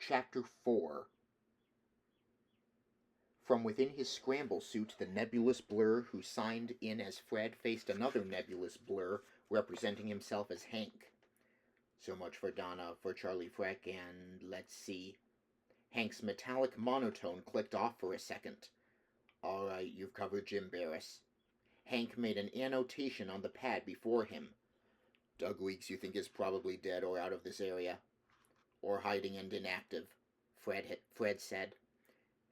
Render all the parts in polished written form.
Chapter 4. From within his scramble suit, the nebulous blur who signed in as Fred faced another nebulous blur representing himself as Hank. So much for Donna, for Charlie Freck, and let's see. Hank's metallic monotone clicked off for a second. All right, you've covered Jim Barris. Hank made an annotation on the pad before him. Doug Weeks, you think, is probably dead or out of this area. Or hiding and inactive, Fred said.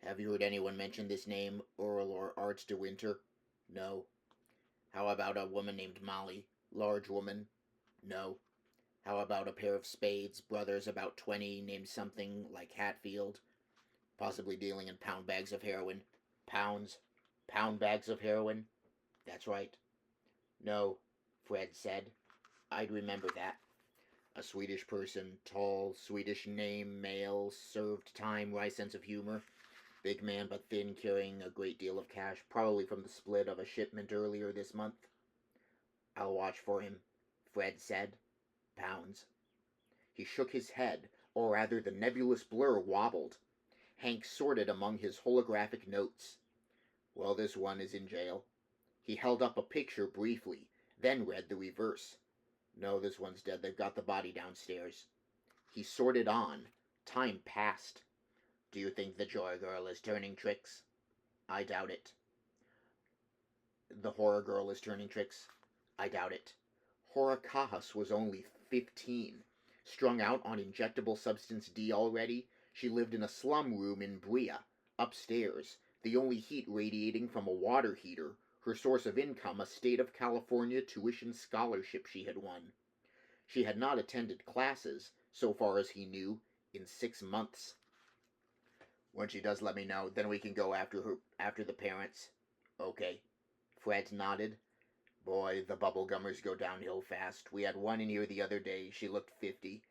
Have you heard anyone mention this name, Earl or Art de Winter? No. How about a woman named Molly? Large woman? No. How about a pair of Spades, brothers about 20, named something like Hatfield? Possibly dealing in pound bags of heroin. Pounds? Pound bags of heroin? That's right. No, Fred said. I'd remember that. A Swedish person, tall, Swedish name, male, served time, wry sense of humor. Big man but thin, carrying a great deal of cash, probably from the split of a shipment earlier this month. I'll watch for him, Fred said. Pounds. He shook his head, or rather the nebulous blur wobbled. Hank sorted among his holographic notes. Well, this one is in jail. He held up a picture briefly, then read the reverse. No, this one's dead. They've got the body downstairs. He sorted on. Time passed. Do you think the Joy Girl is turning tricks? I doubt it. The Horror Girl is turning tricks? I doubt it. Horacahas was only 15. Strung out on injectable substance D already, she lived in a slum room in Bria, upstairs, the only heat radiating from a water heater, her source of income a state of California tuition scholarship she had won. She had not attended classes, so far as he knew, in 6 months. When she does, let me know, then we can go after the parents. Okay. Fred nodded. Boy, the bubblegummers go downhill fast. We had one in here the other day. She looked 50.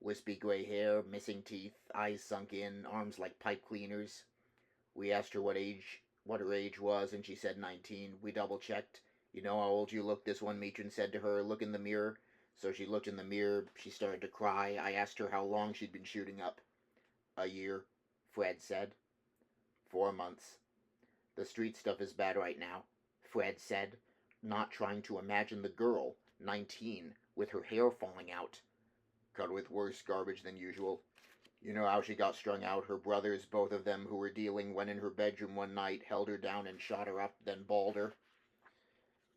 Wispy gray hair, missing teeth, eyes sunk in, arms like pipe cleaners. We asked her what her age was, and she said 19. We double-checked. You know how old you look, this one matron said to her. Look in the mirror. So she looked in the mirror. She started to cry. I asked her how long she'd been shooting up. A year, Fred said. 4 months. The street stuff is bad right now, Fred said, not trying to imagine the girl, 19, with her hair falling out. Cut with worse garbage than usual. You know how she got strung out. Her brothers, both of them who were dealing, went in her bedroom one night, held her down and shot her up, then balled her.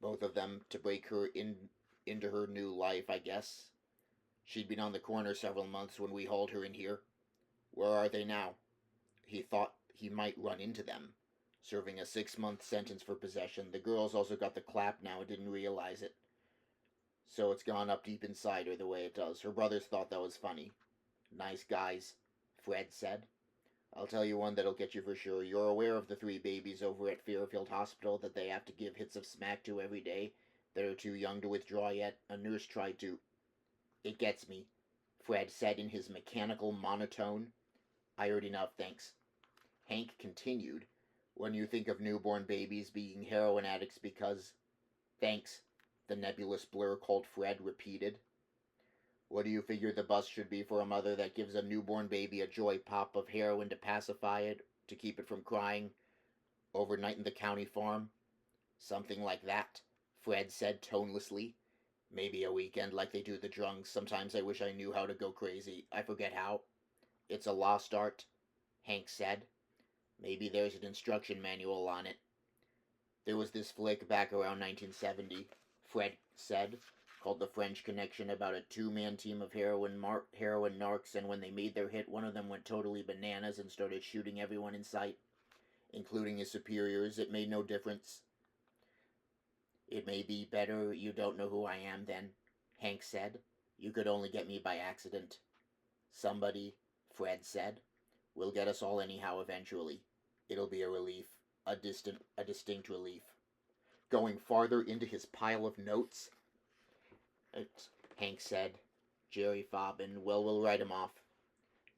Both of them to break her into her new life, I guess. She'd been on the corner several months when we hauled her in here. Where are they now? He thought he might run into them. Serving a 6-month sentence for possession. The girl's also got the clap now and didn't realize it. So it's gone up deep inside her the way it does. Her brothers thought that was funny. Nice guys, Fred said. I'll tell you one that'll get you for sure. You're aware of the 3 babies over at Fairfield Hospital that they have to give hits of smack to every day? They're too young to withdraw yet. A nurse tried to. It gets me, Fred said in his mechanical monotone. I heard enough, thanks. Hank continued. When you think of newborn babies being heroin addicts because... Thanks, the nebulous blur called Fred repeated. What do you figure the bust should be for a mother that gives a newborn baby a joy pop of heroin to pacify it, to keep it from crying? Overnight in the county farm? Something like that, Fred said tonelessly. Maybe a weekend like they do the drunks. Sometimes I wish I knew how to go crazy. I forget how. It's a lost art, Hank said. Maybe there's an instruction manual on it. There was this flick back around 1970, Fred said, called The French Connection, about a 2-man team of heroin narcs, and when they made their hit, one of them went totally bananas and started shooting everyone in sight, including his superiors. It made no difference. It may be better you don't know who I am then, Hank said. You could only get me by accident. Somebody, Fred said, will get us all anyhow eventually. It'll be a relief, a distinct relief. Going farther into his pile of notes, Hank said. Jerry Fobbin. Well, we'll write him off.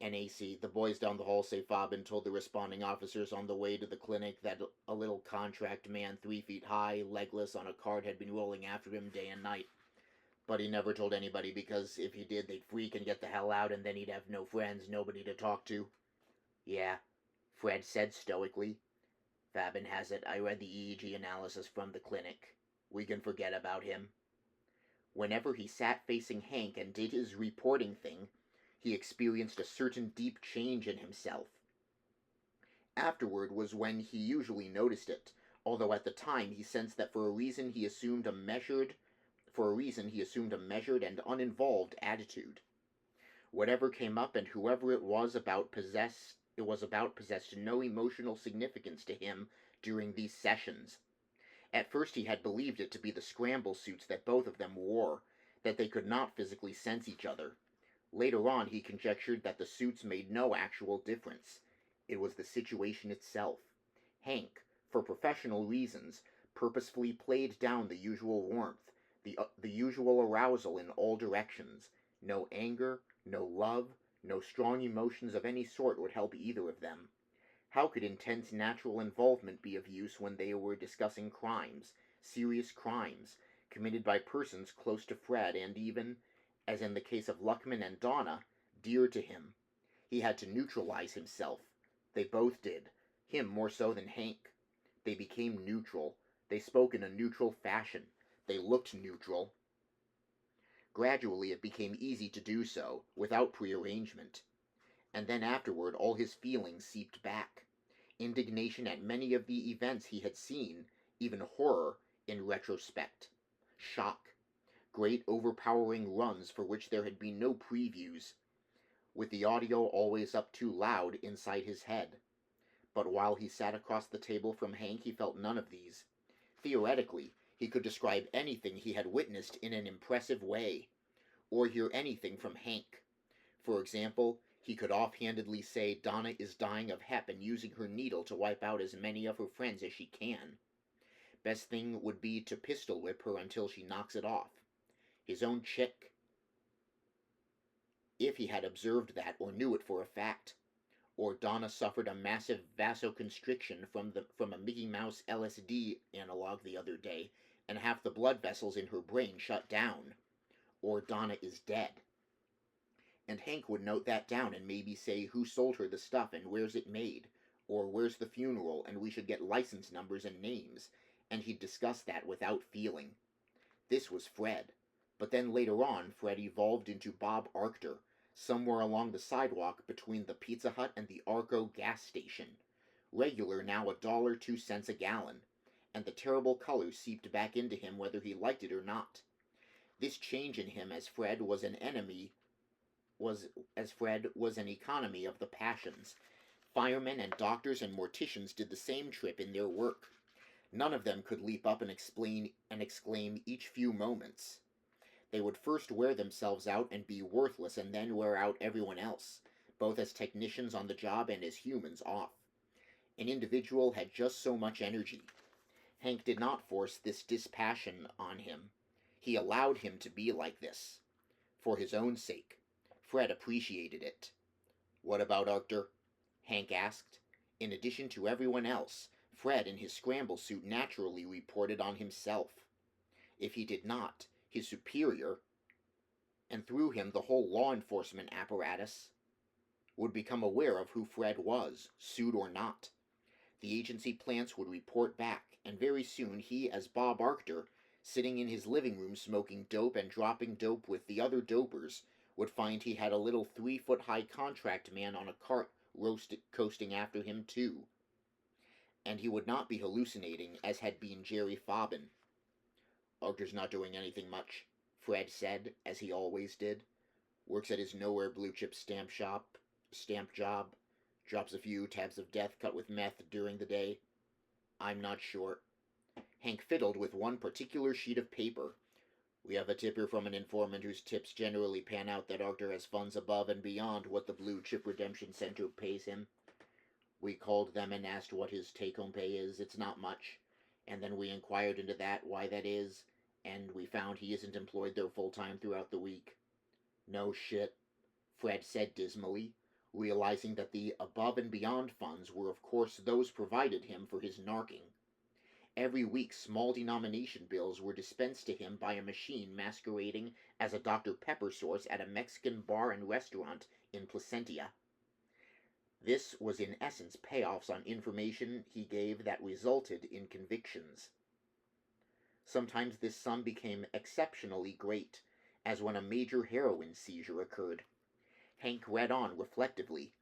NAC. The boys down the hall say Fobbin told the responding officers on the way to the clinic that a little contract man 3 feet high, legless, on a cart had been rolling after him day and night. But he never told anybody because if he did, they'd freak and get the hell out, and then he'd have no friends, nobody to talk to. Yeah, Fred said stoically. Fabin has it. I read the EEG analysis from the clinic. We can forget about him. Whenever he sat facing Hank and did his reporting thing, he experienced a certain deep change in himself. Afterward was when he usually noticed it, although at the time he sensed that for a reason he assumed a measured and uninvolved attitude. Whatever came up and whoever it was about possessed no emotional significance to him during these sessions. At first he had believed it to be the scramble suits that both of them wore, that they could not physically sense each other. Later on he conjectured that the suits made no actual difference. It was the situation itself. Hank, for professional reasons, purposefully played down the usual warmth, the usual arousal in all directions. No anger, no love, no strong emotions of any sort would help either of them. How could intense natural involvement be of use when they were discussing crimes, serious crimes, committed by persons close to Fred and even, as in the case of Luckman and Donna, dear to him? He had to neutralize himself. They both did, him more so than Hank. They became neutral. They spoke in a neutral fashion. They looked neutral. Gradually it became easy to do so, without prearrangement. And then afterward all his feelings seeped back. Indignation at many of the events he had seen, even horror in retrospect. Shock. Great overpowering runs for which there had been no previews, with the audio always up too loud inside his head. But while he sat across the table from Hank he felt none of these. Theoretically, he could describe anything he had witnessed in an impressive way, or hear anything from Hank. For example, he could offhandedly say Donna is dying of hep and using her needle to wipe out as many of her friends as she can. Best thing would be to pistol whip her until she knocks it off. His own chick. If he had observed that or knew it for a fact. Or Donna suffered a massive vasoconstriction from a Mickey Mouse LSD analog the other day, and half the blood vessels in her brain shut down. Or Donna is dead. And Hank would note that down and maybe say who sold her the stuff and where's it made, or where's the funeral and we should get license numbers and names, and he'd discuss that without feeling. This was Fred. But then later on, Fred evolved into Bob Arctor, somewhere along the sidewalk between the Pizza Hut and the Arco gas station. Regular now $1.02 a gallon, and the terrible color seeped back into him whether he liked it or not. This change in him as Fred was an economy of the passions. Firemen and doctors and morticians did the same trip in their work. None of them could leap up and exclaim each few moments. They would first wear themselves out and be worthless and then wear out everyone else, both as technicians on the job and as humans off. An individual had just so much energy. Hank did not force this dispassion on him. He allowed him to be like this. For his own sake. Fred appreciated it. What about Arctor? Hank asked. In addition to everyone else, Fred in his scramble suit naturally reported on himself. If he did not, his superior, and through him the whole law enforcement apparatus, would become aware of who Fred was, suit or not. The agency plants would report back, and very soon he, as Bob Arctor, sitting in his living room smoking dope and dropping dope with the other dopers, would find he had a little 3-foot-high contract man on a cart coasting after him too. And he would not be hallucinating, as had been Jerry Fobin. Arctor's not doing anything much, Fred said, as he always did. Works at his nowhere blue-chip stamp job, drops a few tabs of death cut with meth during the day. I'm not sure. Hank fiddled with one particular sheet of paper. We have a tipper from an informant whose tips generally pan out that Arctor has funds above and beyond what the Blue Chip Redemption Center pays him. We called them and asked what his take-home pay is. It's not much. And then we inquired into that, why that is, and we found he isn't employed there full-time throughout the week. No shit, Fred said dismally, realizing that the above and beyond funds were of course those provided him for his narking. Every week, small denomination bills were dispensed to him by a machine masquerading as a Dr. Pepper source at a Mexican bar and restaurant in Placentia. This was in essence payoffs on information he gave that resulted in convictions. Sometimes this sum became exceptionally great, as when a major heroin seizure occurred. Hank read on reflectively.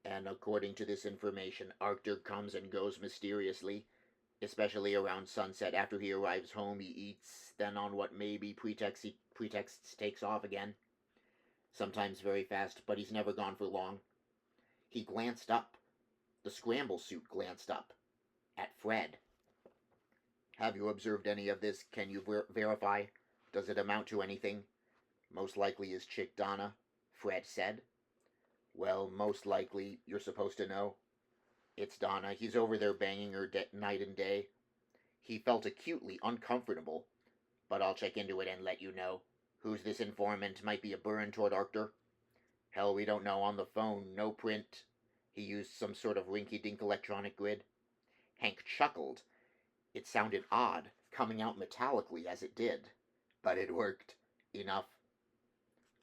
And according to this information, Arctur comes and goes mysteriously, especially around sunset. After he arrives home, he eats, then on what may be pretexts takes off again. Sometimes very fast, but he's never gone for long. He glanced up. The scramble suit glanced up. At Fred. Have you observed any of this? Can you verify? Does it amount to anything? Most likely is chick Donna, Fred said. Well, most likely, you're supposed to know. It's Donna. He's over there banging her night and day. He felt acutely uncomfortable, but I'll check into it and let you know. Who's this informant? Might be a burn toward Arctur. Hell, we don't know. On the phone, no print. He used some sort of rinky-dink electronic grid. Hank chuckled. It sounded odd, coming out metallically as it did. But it worked. Enough.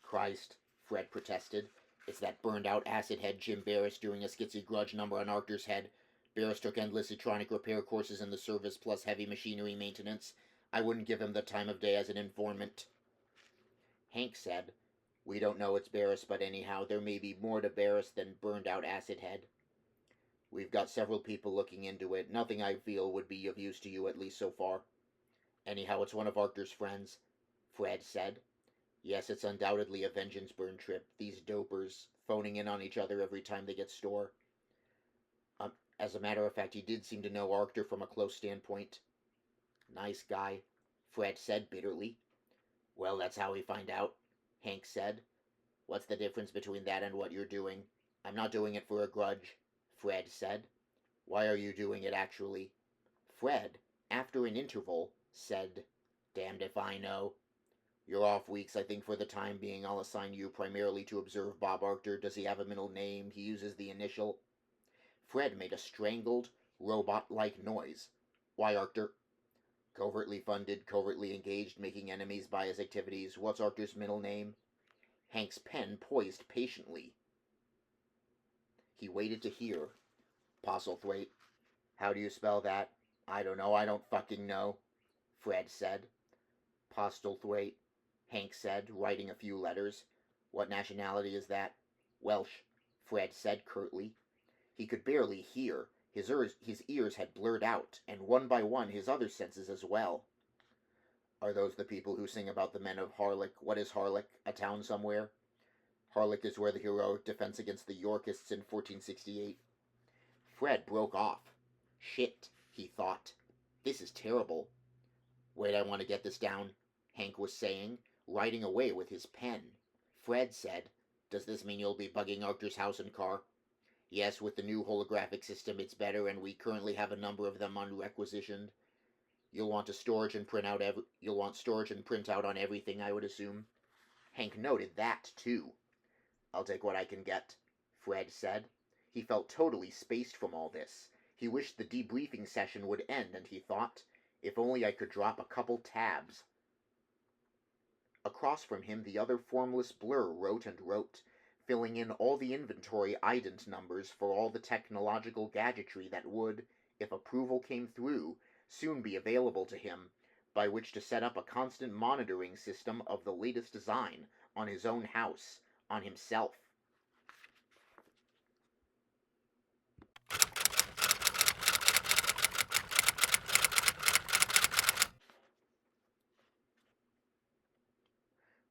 Christ, Fred protested. It's that burned-out acid-head Jim Barris doing a skitsy grudge number on Arctur's head. Barris took endless electronic repair courses in the service, plus heavy machinery maintenance. I wouldn't give him the time of day as an informant. Hank said, We don't know it's Barris, but anyhow, there may be more to Barris than burned-out acid-head. We've got several people looking into it. Nothing I feel would be of use to you, at least so far. Anyhow, it's one of Arctur's friends, Fred said. Yes, it's undoubtedly a vengeance burn trip. These dopers, phoning in on each other every time they get store. As a matter of fact, he did seem to know Arctur from a close standpoint. Nice guy, Fred said bitterly. Well, that's how we find out, Hank said. What's the difference between that and what you're doing? I'm not doing it for a grudge, Fred said. Why are you doing it, actually? Fred, after an interval, said, Damned if I know. You're off weeks, I think for the time being. I'll assign you primarily to observe Bob Arctur. Does he have a middle name? He uses the initial. Fred made a strangled, robot-like noise. Why Arctur? Covertly funded, covertly engaged, making enemies by his activities. What's Arctur's middle name? Hank's pen poised patiently. He waited to hear. Postlethwaite. How do you spell that? I don't know. I don't fucking know, Fred said. Postlethwaite, Hank said, writing a few letters. What nationality is that? Welsh, Fred said curtly. He could barely hear. His ears had blurred out, and one by one his other senses as well. Are those the people who sing about the men of Harlech? What is Harlech? A town somewhere? Harlech is where the heroic defense against the Yorkists in 1468. Fred broke off. Shit, he thought. This is terrible. Wait, I want to get this down, Hank was saying, writing away with his pen. Fred said, Does this mean you'll be bugging Arctur's house and car? Yes, with the new holographic system it's better, and we currently have a number of them on requisitioned. You'll want storage and print out on everything, I would assume. Hank noted that, too. I'll take what I can get, Fred said. He felt totally spaced from all this. He wished the debriefing session would end, and he thought, if only I could drop a couple tabs. Across from him, the other formless blur wrote and wrote, filling in all the inventory ident numbers for all the technological gadgetry that would, if approval came through, soon be available to him, by which to set up a constant monitoring system of the latest design on his own house, on himself.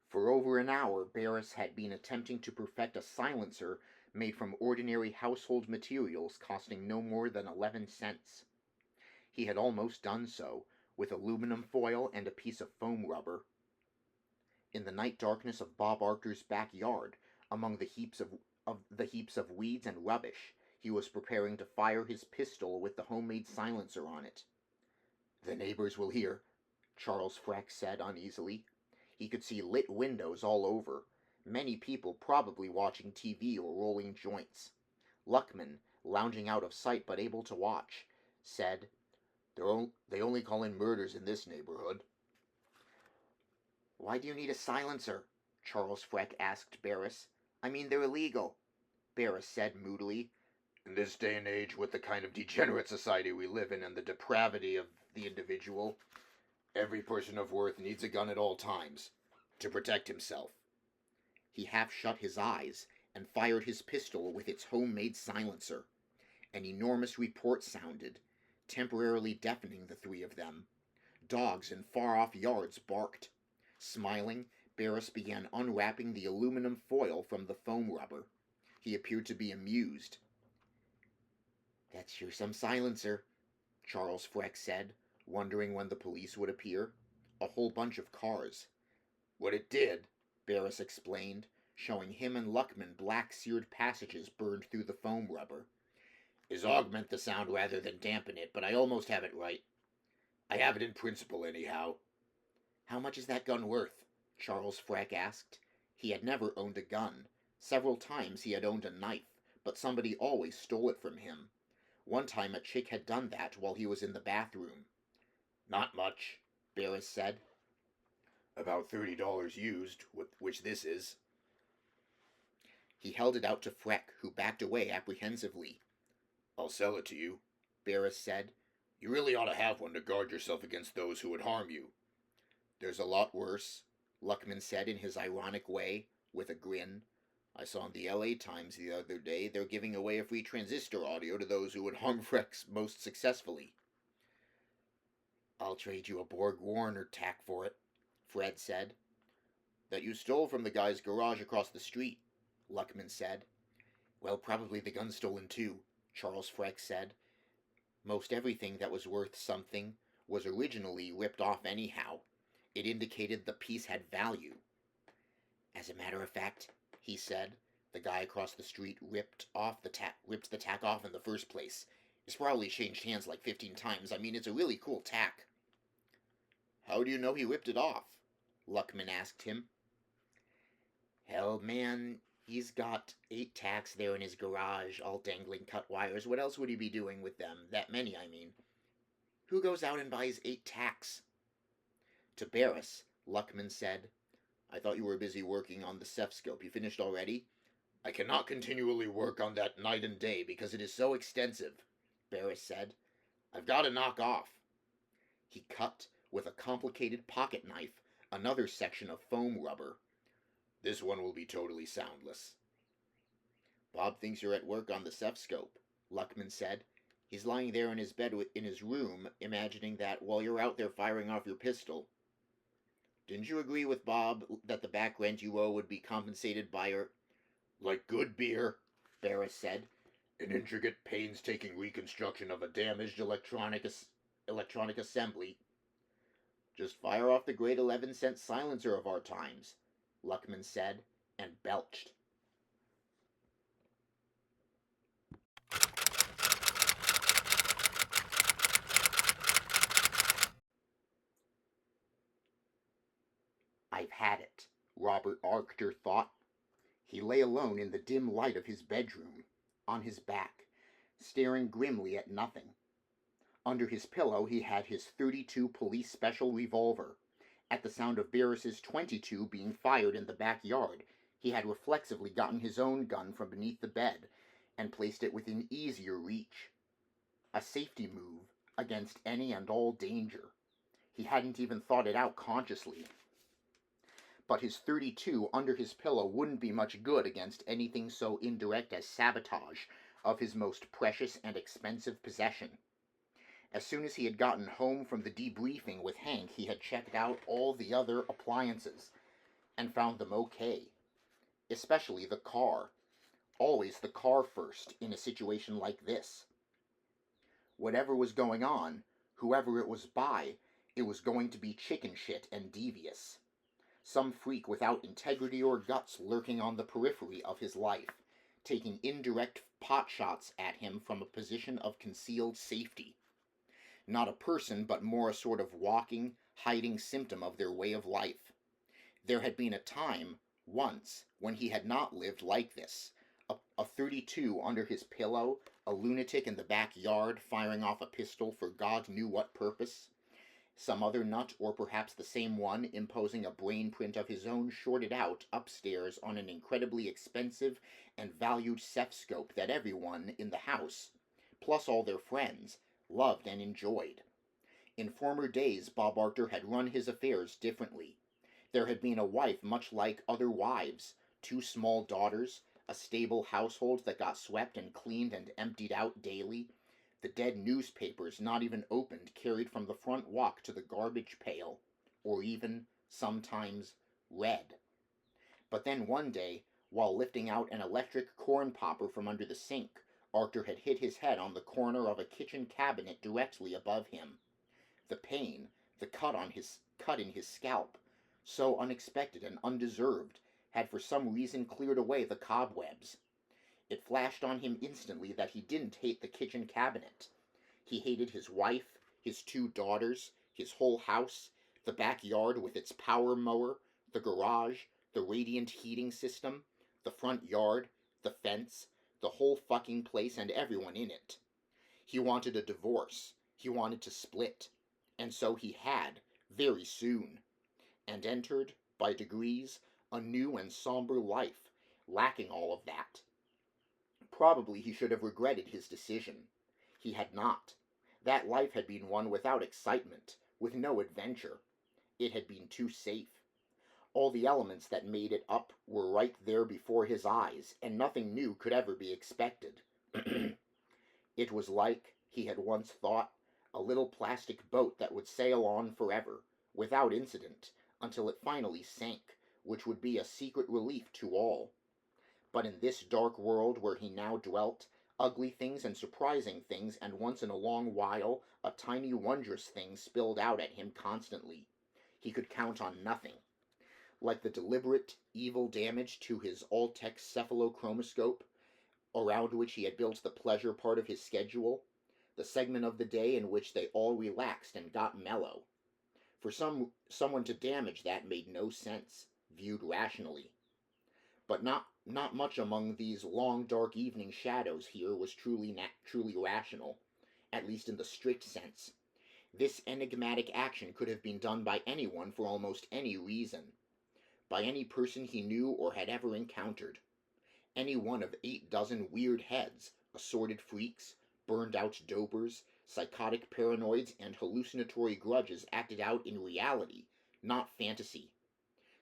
For over an hour, Barris had been attempting to perfect a silencer made from ordinary household materials costing no more than 11 cents. He had almost done so, with aluminum foil and a piece of foam rubber. In the night darkness of Bob Arctur's backyard, among the heaps of weeds and rubbish, he was preparing to fire his pistol with the homemade silencer on it. The neighbors will hear, Charles Freck said uneasily. He could see lit windows all over, many people probably watching TV or rolling joints. Luckman, lounging out of sight but able to watch, said, They only call in murders in this neighborhood. Why do you need a silencer? Charles Freck asked Barris. I mean, they're illegal, Barris said moodily. In this day and age, with the kind of degenerate society we live in and the depravity of the individual, every person of worth needs a gun at all times to protect himself. He half shut his eyes and fired his pistol with its homemade silencer. An enormous report sounded, temporarily deafening the three of them. Dogs in far-off yards barked. Smiling, Barris began unwrapping the aluminum foil from the foam rubber. He appeared to be amused. That's sure some silencer, Charles Freck said, wondering when the police would appear. A whole bunch of cars. What it did, Barris explained, showing him and Luckman black-seared passages burned through the foam rubber, is augment the sound rather than dampen it, but I almost have it right. I have it in principle, anyhow. How much is that gun worth? Charles Freck asked. He had never owned a gun. Several times he had owned a knife, but somebody always stole it from him. One time a chick had done that while he was in the bathroom. Not much, Barris said. About $30 used, which this is. He held it out to Freck, who backed away apprehensively. I'll sell it to you, Barris said. You really ought to have one to guard yourself against those who would harm you. There's a lot worse, Luckman said in his ironic way, with a grin. I saw in the LA Times the other day they're giving away a free transistor audio to those who would harm Freck most successfully. I'll trade you a Borg Warner tack for it, Fred said. That you stole from the guy's garage across the street, Luckman said. Well, probably the gun's stolen too, Charles Freck said. Most everything that was worth something was originally ripped off anyhow. It indicated the piece had value. As a matter of fact, he said, the guy across the street ripped the tack off in the first place. It's probably changed hands like 15 times. I mean, it's a really cool tack. How do you know he ripped it off? Luckman asked him. Hell, man, he's got 8 tacks there in his garage, all dangling cut wires. What else would he be doing with them? That many, I mean. Who goes out and buys 8 tacks? To Barris, Luckman said, I thought you were busy working on the cepscope. You finished already? I cannot continually work on that night and day because it is so extensive, Barris said. I've got to knock off. He cut, with a complicated pocket knife, another section of foam rubber. This one will be totally soundless. Bob thinks you're at work on the cepscope, Luckman said. He's lying there in his bed in his room, imagining that while you're out there firing off your pistol. Didn't you agree with Bob that the back rent you owe would be compensated by her? Like good beer, Barris said. An intricate, painstaking reconstruction of a damaged electronic assembly. Just fire off the great 11-cent silencer of our times, Luckman said, and belched. I've had it, Robert Arctor thought. He lay alone in the dim light of his bedroom, on his back, staring grimly at nothing. Under his pillow he had his .32 police special revolver. At the sound of Barris's .22 being fired in the backyard, he had reflexively gotten his own gun from beneath the bed and placed it within easier reach. A safety move against any and all danger. He hadn't even thought it out consciously. But his .32 under his pillow wouldn't be much good against anything so indirect as sabotage of his most precious and expensive possession. As soon as he had gotten home from the debriefing with Hank, he had checked out all the other appliances and found them okay. Especially the car. Always the car first in a situation like this. Whatever was going on, whoever it was by, it was going to be chicken shit and devious. Some freak without integrity or guts lurking on the periphery of his life, taking indirect pot shots at him from a position of concealed safety. Not a person, but more a sort of walking, hiding symptom of their way of life. There had been a time, once, when he had not lived like this, A 32 under his pillow, a lunatic in the backyard firing off a pistol for God knew what purpose, some other nut, or perhaps the same one, imposing a brain print of his own shorted out upstairs on an incredibly expensive and valued cepscope that everyone in the house, plus all their friends, loved and enjoyed. In former days Bob Arctor had run his affairs differently. There had been a wife much like other wives, 2 small daughters, a stable household that got swept and cleaned and emptied out daily, the dead newspapers not even opened carried from the front walk to the garbage pail, or even, sometimes, read. But then one day, while lifting out an electric corn popper from under the sink, Arctor had hit his head on the corner of a kitchen cabinet directly above him. The pain, the cut in his scalp, so unexpected and undeserved, had for some reason cleared away the cobwebs. It flashed on him instantly that he didn't hate the kitchen cabinet. He hated his wife, his 2 daughters, his whole house, the backyard with its power mower, the garage, the radiant heating system, the front yard, the fence, the whole fucking place and everyone in it. He wanted a divorce. He wanted to split. And so he had, very soon, and entered, by degrees, a new and somber life, lacking all of that. Probably he should have regretted his decision. He had not. That life had been one without excitement, with no adventure. It had been too safe. All the elements that made it up were right there before his eyes, and nothing new could ever be expected. It was like, he had once thought, a little plastic boat that would sail on forever, without incident, until it finally sank, which would be a secret relief to all. But in this dark world where he now dwelt, ugly things and surprising things, and once in a long while a tiny wondrous thing spilled out at him constantly. He could count on nothing. Like the deliberate, evil damage to his all-tech cephalochromoscope, around which he had built the pleasure part of his schedule, the segment of the day in which they all relaxed and got mellow. For someone to damage that made no sense, viewed rationally. But not much among these long dark evening shadows here was truly rational, at least in the strict sense. This enigmatic action could have been done by anyone for almost any reason, by any person he knew or had ever encountered. Any one of 8 dozen weird heads, assorted freaks, burned-out dopers, psychotic paranoids, and hallucinatory grudges acted out in reality, not fantasy.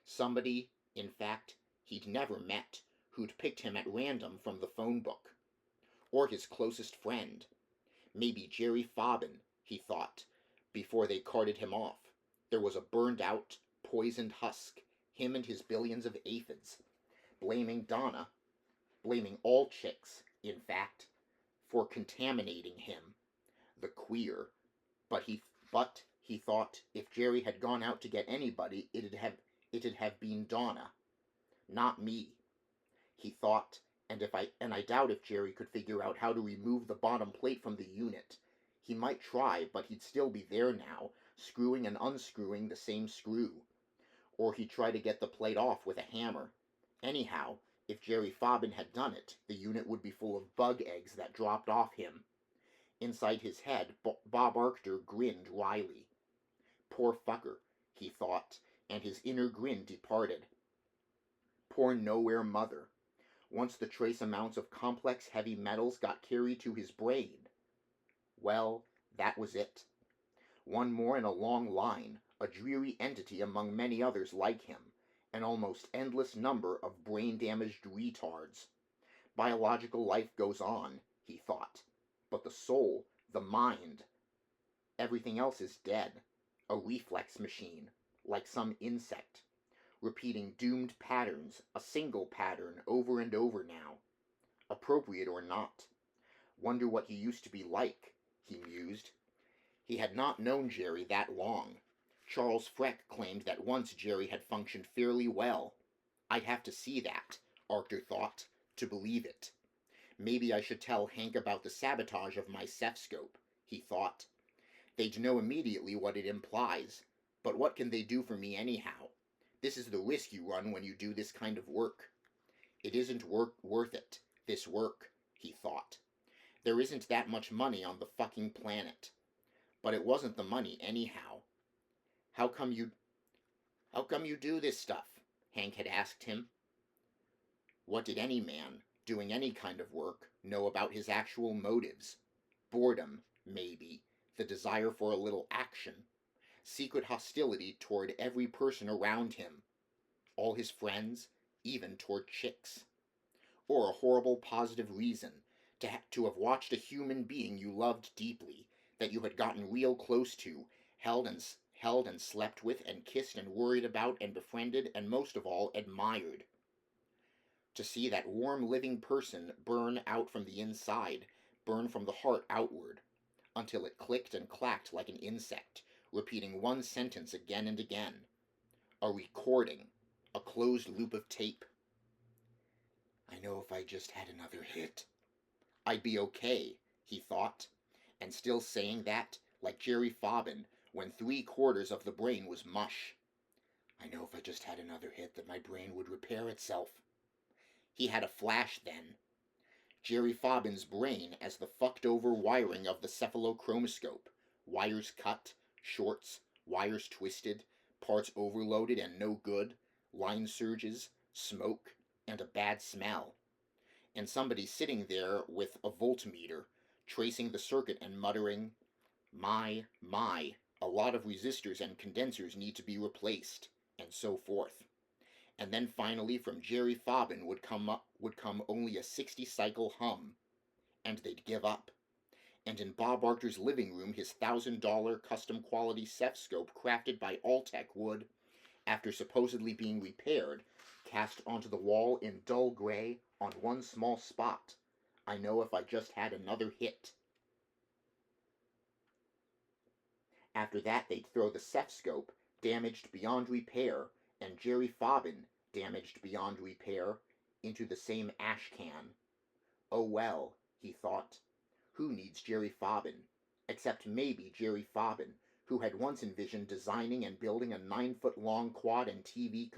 Somebody, in fact, he'd never met, who'd picked him at random from the phone book. Or his closest friend. Maybe Jerry Fobbin, he thought, before they carted him off. There was a burned-out, poisoned husk, him and his billions of aphids. Blaming Donna, blaming all chicks, in fact, for contaminating him, the queer. But he thought if Jerry had gone out to get anybody, it'd have been Donna, not me. He thought, and I doubt if Jerry could figure out how to remove the bottom plate from the unit. He might try, but he'd still be there now, screwing and unscrewing the same screw. Or he'd try to get the plate off with a hammer. Anyhow, if Jerry Fobbin had done it, the unit would be full of bug eggs that dropped off him. Inside his head, Bob Arctor grinned wryly. Poor fucker, he thought, and his inner grin departed. Poor nowhere mother. Once the trace amounts of complex heavy metals got carried to his brain. Well, that was it. One more in a long line, a dreary entity among many others like him, an almost endless number of brain-damaged retards. Biological life goes on, he thought, but the soul, the mind, everything else is dead, a reflex machine, like some insect, repeating doomed patterns, a single pattern over and over now, appropriate or not. Wonder what he used to be like, he mused. He had not known Jerry that long. Charles Freck claimed that once Jerry had functioned fairly well. I'd have to see that, Arctor thought, to believe it. Maybe I should tell Hank about the sabotage of my cepscope, he thought. They'd know immediately what it implies, but what can they do for me anyhow? This is the risk you run when you do this kind of work. It isn't worth it. This work, he thought. There isn't that much money on the fucking planet. But it wasn't the money anyhow. How come you how come you do this stuff? Hank had asked him. What did any man, doing any kind of work, know about his actual motives? Boredom, maybe, the desire for a little action, secret hostility toward every person around him, all his friends, even toward chicks. Or a horrible positive reason to have watched a human being you loved deeply, that you had gotten real close to, held and slept with and kissed and worried about and befriended and most of all admired. To see that warm living person burn out from the inside, burn from the heart outward, until it clicked and clacked like an insect, repeating one sentence again and again. A recording, a closed loop of tape. I know if I just had another hit, I'd be okay, he thought, and still saying that, like Jerry Fobbin, when 3/4 of the brain was mush. I know if I just had another hit that my brain would repair itself. He had a flash then. Jerry Fobbin's brain as the fucked over wiring of the cephalochromoscope. Wires cut, shorts, wires twisted, parts overloaded and no good, line surges, smoke, and a bad smell. And somebody sitting there with a voltmeter, tracing the circuit and muttering, my, a lot of resistors and condensers need to be replaced, and so forth. And then finally from Jerry Fobbin would come only a 60-cycle hum, and they'd give up. And in Bob Archer's living room, his $1,000 custom quality cepscope crafted by Alltech would, after supposedly being repaired, cast onto the wall in dull gray on one small spot. I know if I just had another hit. After that, they'd throw the cepscope, damaged beyond repair, and Jerry Fobbin, damaged beyond repair, into the same ash can. Oh well, he thought. Who needs Jerry Fobbin? Except maybe Jerry Fobbin, who had once envisioned designing and building a 9-foot-long quad and TV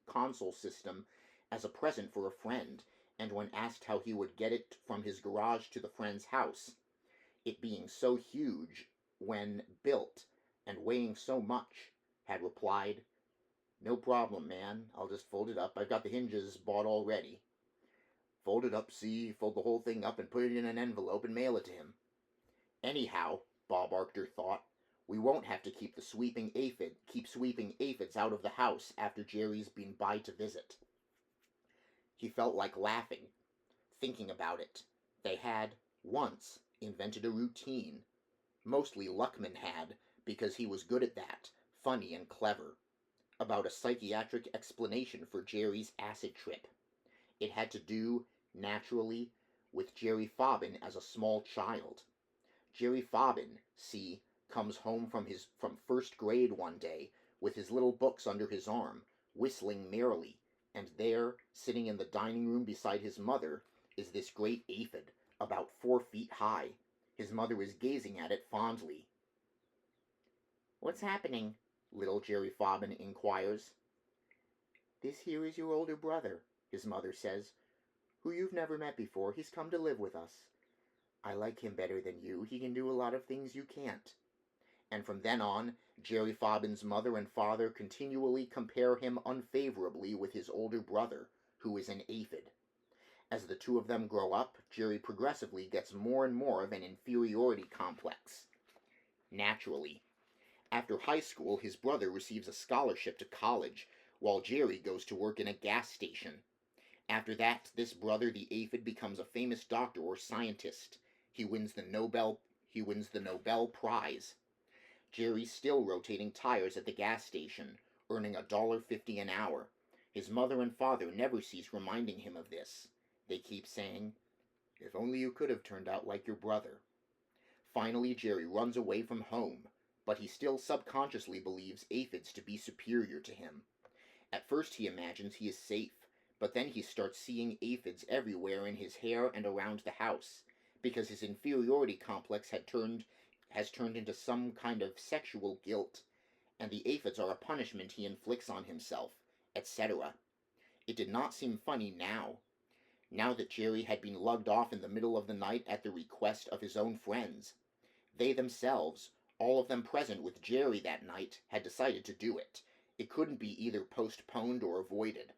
console system as a present for a friend, and when asked how he would get it from his garage to the friend's house, it being so huge when built and weighing so much, had replied, No problem, man. I'll just fold it up. I've got the hinges bought already. Fold it up, fold the whole thing up and put it in an envelope and mail it to him. Anyhow, Bob Archer thought, we won't have to keep sweeping aphids out of the house after Jerry's been by to visit. He felt like laughing, thinking about it. They had, once, invented a routine. Mostly Luckman had, because he was good at that, funny and clever, about a psychiatric explanation for Jerry's acid trip. It had to do, naturally, with Jerry Fobbin as a small child. Jerry Fobbin, see, comes home from first grade one day, with his little books under his arm, whistling merrily, and there, sitting in the dining room beside his mother, is this great aphid, about 4 feet high. His mother is gazing at it fondly. What's happening? Little Jerry Fobbin inquires. This here is your older brother, his mother says, who you've never met before. He's come to live with us. I like him better than you. He can do a lot of things you can't. And from then on, Jerry Fobbin's mother and father continually compare him unfavorably with his older brother, who is an aphid. As the two of them grow up, Jerry progressively gets more and more of an inferiority complex. Naturally. After high school, his brother receives a scholarship to college, while Jerry goes to work in a gas station. After that, this brother, the aphid, becomes a famous doctor or scientist. He wins the Nobel Prize. Jerry's still rotating tires at the gas station, earning $1.50 an hour. His mother and father never cease reminding him of this. They keep saying, if only you could have turned out like your brother. Finally, Jerry runs away from home, but he still subconsciously believes aphids to be superior to him. At first he imagines he is safe, but then he starts seeing aphids everywhere in his hair and around the house, because his inferiority complex has turned into some kind of sexual guilt, and the aphids are a punishment he inflicts on himself, etc. It did not seem funny now. now that Jerry had been lugged off in the middle of the night at the request of his own friends. They themselves, all of them present with Jerry that night, had decided to do it. It couldn't be either postponed or avoided.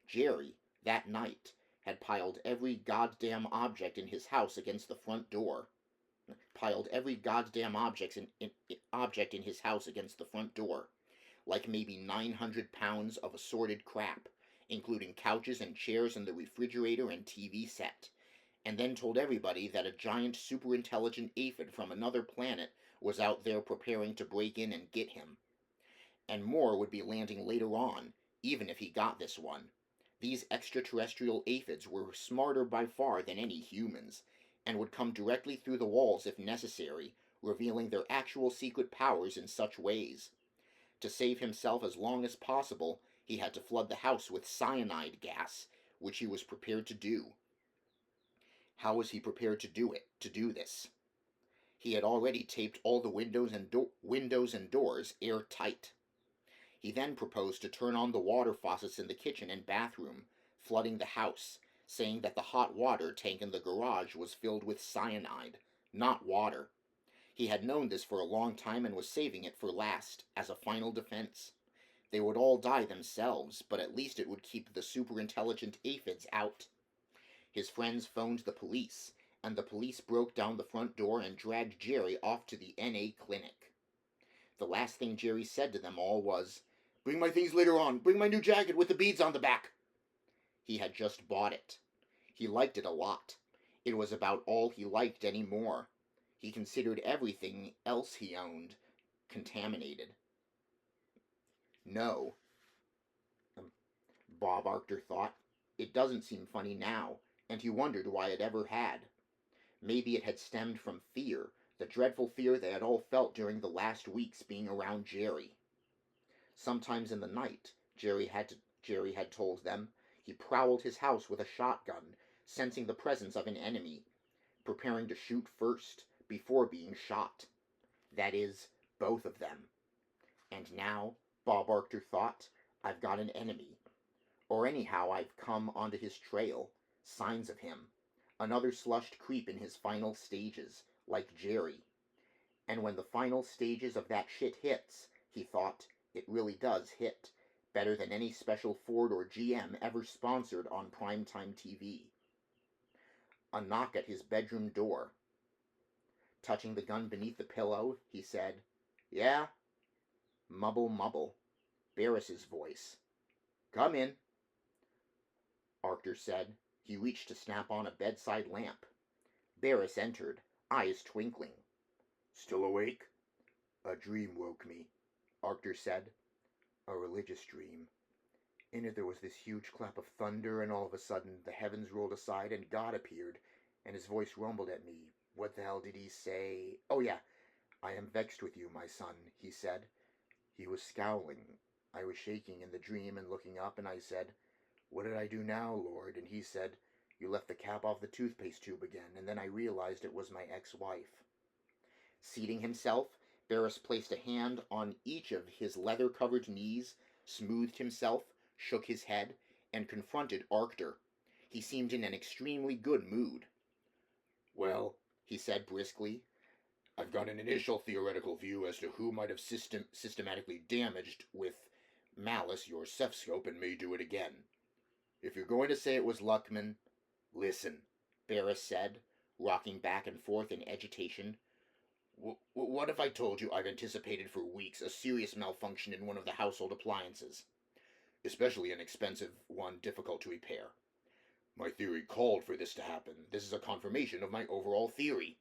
Jerry, that night, had piled every goddamn object in his house against the front door. Piled every goddamn object in his house against the front door. Like maybe 900 pounds of assorted crap, including couches and chairs and the refrigerator and TV set, and then told everybody that a giant super intelligent aphid from another planet was out there preparing to break in and get him. And more would be landing later on, even if he got this one. These extraterrestrial aphids were smarter by far than any humans, and would come directly through the walls if necessary, revealing their actual secret powers in such ways. To save himself as long as possible, he had to flood the house with cyanide gas, which he was prepared to do. How was he prepared to do this? He had already taped all the windows and doors airtight. He then proposed to turn on the water faucets in the kitchen and bathroom, flooding the house, saying that the hot water tank in the garage was filled with cyanide, not water. He had known this for a long time and was saving it for last, as a final defense. They would all die themselves, but at least it would keep the super-intelligent aphids out. His friends phoned the police, and the police broke down the front door and dragged Jerry off to the NA clinic. The last thing Jerry said to them all was, "Bring my things later on. Bring my new jacket with the beads on the back." He had just bought it. He liked it a lot. It was about all he liked anymore. He considered everything else he owned contaminated. No, Bob Arctor thought. It doesn't seem funny now, and he wondered why it ever had. Maybe it had stemmed from fear, the dreadful fear they had all felt during the last weeks being around Jerry. Sometimes in the night, Jerry had told them, he prowled his house with a shotgun, sensing the presence of an enemy, preparing to shoot first, before being shot. That is, both of them. And now, Bob Arctor thought, I've got an enemy. Or anyhow, I've come onto his trail, signs of him. Another slushed creep in his final stages, like Jerry. And when the final stages of that shit hits, he thought, it really does hit, better than any special Ford or GM ever sponsored on primetime TV. A knock at his bedroom door. Touching the gun beneath the pillow, he said, "Yeah?" Mubble, mubble. Barris's voice. "Come in," Arctor said. He reached to snap on a bedside lamp. Barris entered, eyes twinkling. "Still awake?" "A dream woke me," Arctor said. "A religious dream. In it there was this huge clap of thunder, and all of a sudden the heavens rolled aside and God appeared, and his voice rumbled at me. What the hell did he say? Oh yeah, 'I am vexed with you, my son,' he said. He was scowling. I was shaking in the dream and looking up, and I said, 'What did I do now, Lord?' And he said, 'You left the cap off the toothpaste tube again,' and then I realized it was my ex-wife." Seating himself, Barris placed a hand on each of his leather-covered knees, smoothed himself, shook his head, and confronted Arctor. He seemed in an extremely good mood. "Well," he said briskly, "I've got an initial theoretical view as to who might have systematically damaged with malice your cepscope and may do it again. If you're going to say it was Luckman, listen," Barris said, rocking back and forth in agitation. What if I told you I've anticipated for weeks a serious malfunction in one of the household appliances, especially an expensive one difficult to repair? My theory called for this to happen. This is a confirmation of my overall theory."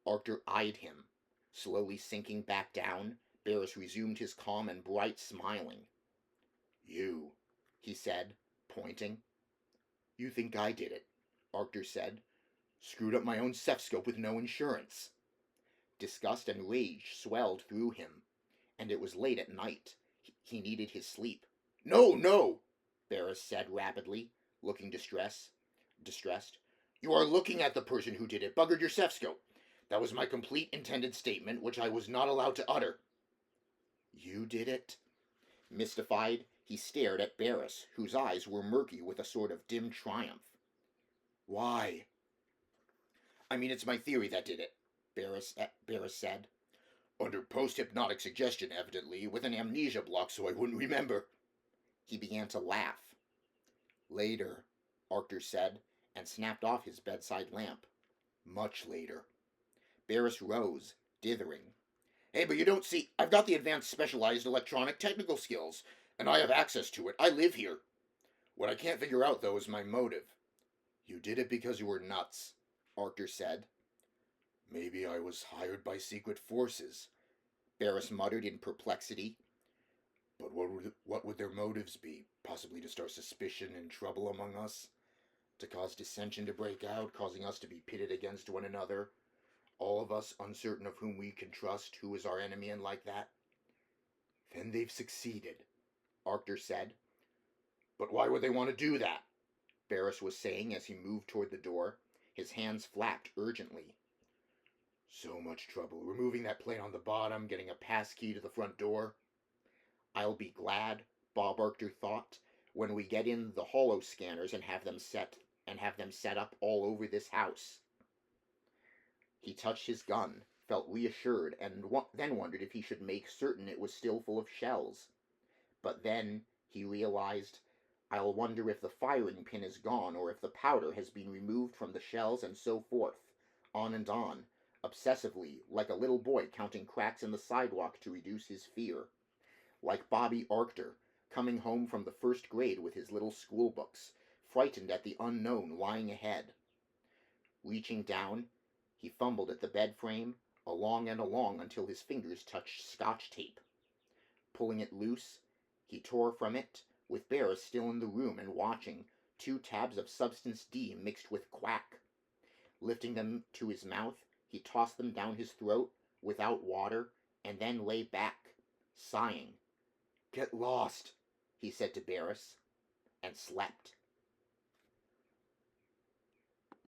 Arctor eyed him. Slowly sinking back down, Barris resumed his calm and bright smiling. "You," he said, pointing. "You think I did it," Arctor said. "Screwed up my own cepscope with no insurance." Disgust and rage swelled through him, and it was late at night. He needed his sleep. "No, no," Barris said rapidly, looking distressed. "You are looking at the person who did it, buggered your cepscope. That was my complete intended statement, which I was not allowed to utter." "You did it?" Mystified, he stared at Barris, whose eyes were murky with a sort of dim triumph. Why? I mean, it's my theory that did it, Barris said. Under post-hypnotic suggestion, evidently, with an amnesia block so I wouldn't remember. He began to laugh. Later, Arctur said, and snapped off his bedside lamp. Much later. Barris rose, dithering. Hey, but you don't see, I've got the advanced specialized electronic technical skills, and I have access to it. I live here. What I can't figure out, though, is my motive. You did it because you were nuts, Arctur said. Maybe I was hired by secret forces, Barris muttered in perplexity. But what would their motives be? Possibly to start suspicion and trouble among us? To cause dissension to break out, causing us to be pitted against one another? All of us uncertain of whom we can trust, who is our enemy, and like that? Then they've succeeded, Arctur said. But why would they want to do that? Barris was saying as he moved toward the door, his hands flapped urgently. So much trouble, removing that plate on the bottom, getting a pass key to the front door. I'll be glad, Bob Arctur thought, when we get in the holo scanners and have them set up all over this house. He touched his gun, felt reassured, and then wondered if he should make certain it was still full of shells. But then he realized, I'll wonder if the firing pin is gone or if the powder has been removed from the shells, and so forth, on and on, obsessively, like a little boy counting cracks in the sidewalk to reduce his fear. Like Bobby Arctur, coming home from the first grade with his little school books, frightened at the unknown lying ahead. Reaching down, he fumbled at the bed frame, along and along until his fingers touched scotch tape. Pulling it loose, he tore from it, with Barris still in the room and watching, 2 tabs of Substance D mixed with quack. Lifting them to his mouth, he tossed them down his throat, without water, and then lay back, sighing. Get lost, he said to Barris, and slept.